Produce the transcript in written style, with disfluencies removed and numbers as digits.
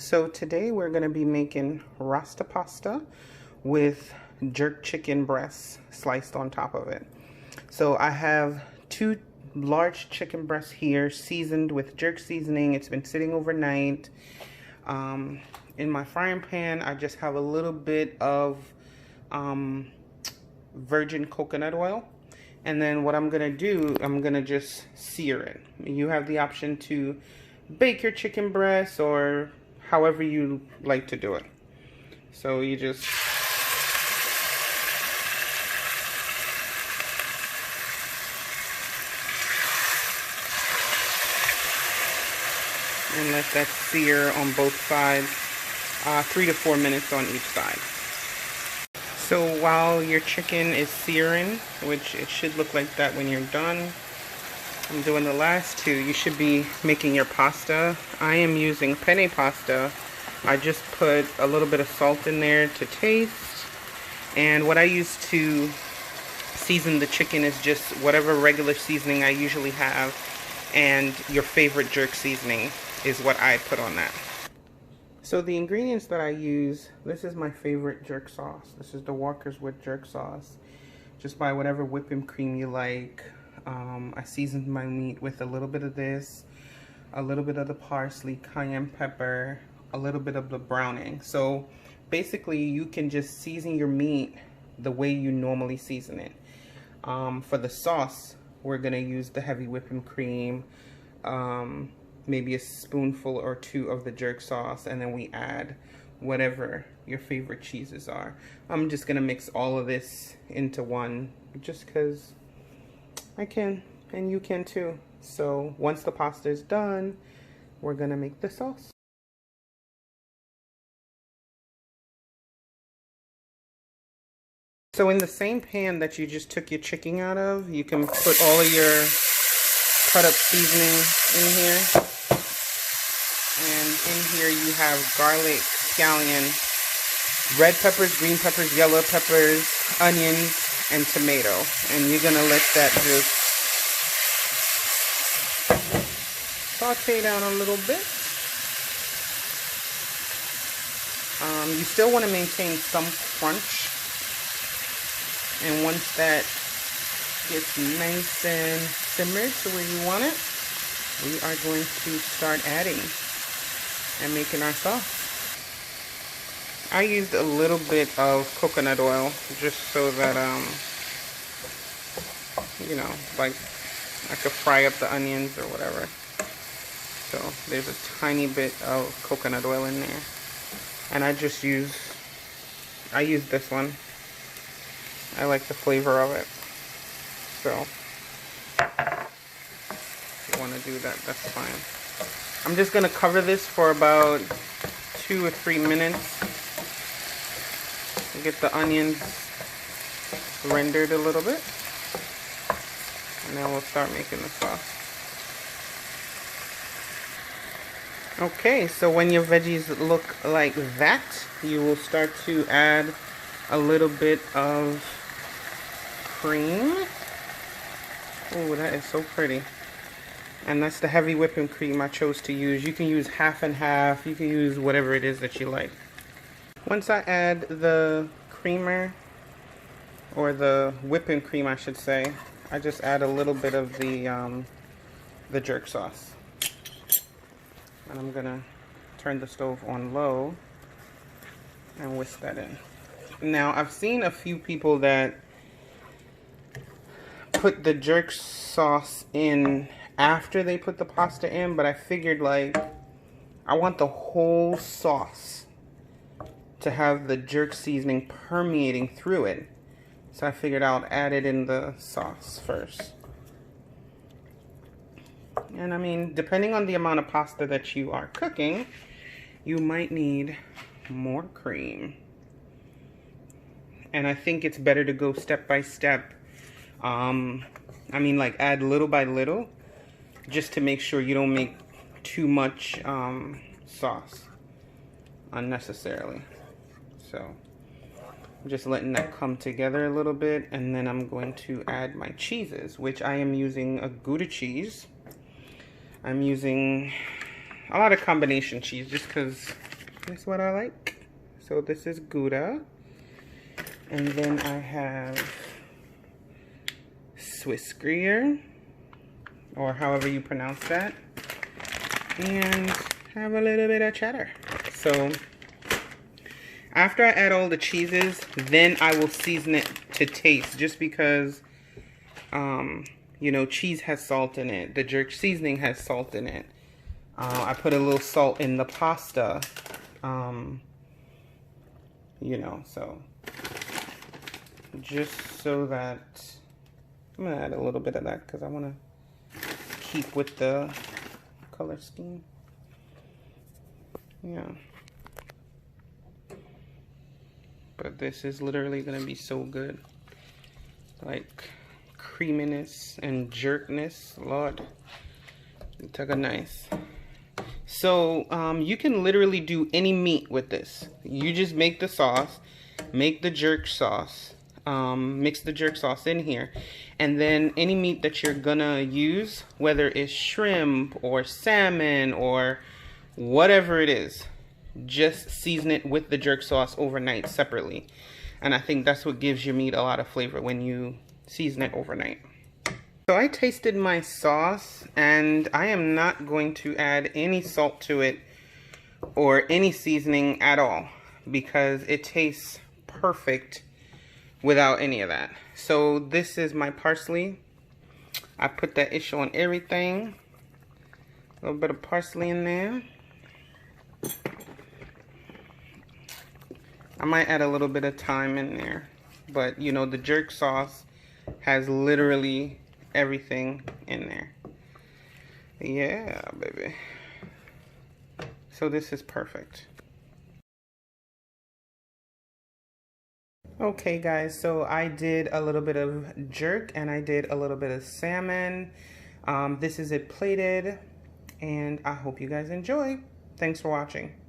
So today we're going to be making Rasta pasta with jerk chicken breasts sliced on top of it. So I have 2 large chicken breasts here seasoned with jerk seasoning. It's been sitting overnight. In my frying pan I just have a little bit of virgin coconut oil. And then what I'm going to do, I'm going to just sear it. You have the option to bake your chicken breasts or however you like to do it. So you just and let that sear on both sides, 3 to 4 minutes on each side. So while your chicken is searing, which it should look like that when you're done, I'm doing the last 2. You should be making your pasta. I am using penne pasta. I just put a little bit of salt in there to taste. And what I use to season the chicken is just whatever regular seasoning I usually have. And your favorite jerk seasoning is what I put on that. So the ingredients that I use, this is my favorite jerk sauce. This is the walkerwood jerk sauce. Just buy whatever whipping cream you like. I seasoned my meat with a little bit of this, a little bit of the parsley, cayenne pepper, a little bit of the browning. So basically you can just season your meat the way you normally season it. For the sauce, we're gonna use the heavy whipping cream, maybe a spoonful or 2 of the jerk sauce, and then we add whatever your favorite cheeses are. I'm just gonna mix all of this into one just because I can, and you can too. So once the pasta is done, we're gonna make the sauce. So in the same pan that you just took your chicken out of, you can put all of your cut up seasoning in here. And in here you have garlic, scallion, red peppers, green peppers, yellow peppers, onions, and tomato. And you're gonna let that just saute down a little bit. You still want to maintain some crunch. And once that gets nice and simmered to where you want it, we are going to start adding and making our sauce. I used a little bit of coconut oil just so that, you know, like I could fry up the onions or whatever. So there's a tiny bit of coconut oil in there. And I use this one. I like the flavor of it. So if you want to do that, that's fine. I'm just going to cover this for about 2 or 3 minutes. Get the onions rendered a little bit, and then we'll start making the sauce. Okay, so when your veggies look like that, you will start to add a little bit of cream. Oh, that is so pretty. And that's the heavy whipping cream I chose to use. You can use half and half. You can use whatever it is that you like. Once I add the creamer, or the whipping cream I should say, I just add a little bit of the jerk sauce. And I'm gonna turn the stove on low and whisk that in. Now I've seen a few people that put the jerk sauce in after they put the pasta in, but I figured, like, I want the whole sauce to have the jerk seasoning permeating through it. So I figured I'll add it in the sauce first. And I mean, depending on the amount of pasta that you are cooking, you might need more cream. And I think it's better to go step by step. I mean, like, add little by little, just to make sure you don't make too much sauce unnecessarily. So I'm just letting that come together a little bit, and then I'm going to add my cheeses, which I am using a Gouda cheese. I'm using a lot of combination cheese just because is what I like. So this is Gouda. And then I have Swiss Gruyere, or however you pronounce that. And have a little bit of cheddar. So after I add all the cheeses, then I will season it to taste, just because, you know, cheese has salt in it. The jerk seasoning has salt in it. I put a little salt in the pasta, you know, so just so that, I'm gonna add a little bit of that because I want to keep with the color scheme. Yeah. But this is literally gonna be so good. Like creaminess and jerkness, Lord. It took a nice. So you can literally do any meat with this. You just make the sauce, make the jerk sauce, mix the jerk sauce in here, and then any meat that you're gonna use, whether it's shrimp or salmon or whatever it is, just season it with the jerk sauce overnight separately. And I think that's what gives your meat a lot of flavor, when you season it overnight. So I tasted my sauce, and I am not going to add any salt to it or any seasoning at all, because it tastes perfect without any of that. So this is my parsley. I put that ish on everything. A little bit of parsley in there. I might add a little bit of thyme in there, but you know, the jerk sauce has literally everything in there. Yeah, baby. So this is perfect. Okay guys, so I did a little bit of jerk and I did a little bit of salmon. This is it plated, and I hope you guys enjoy. Thanks for watching.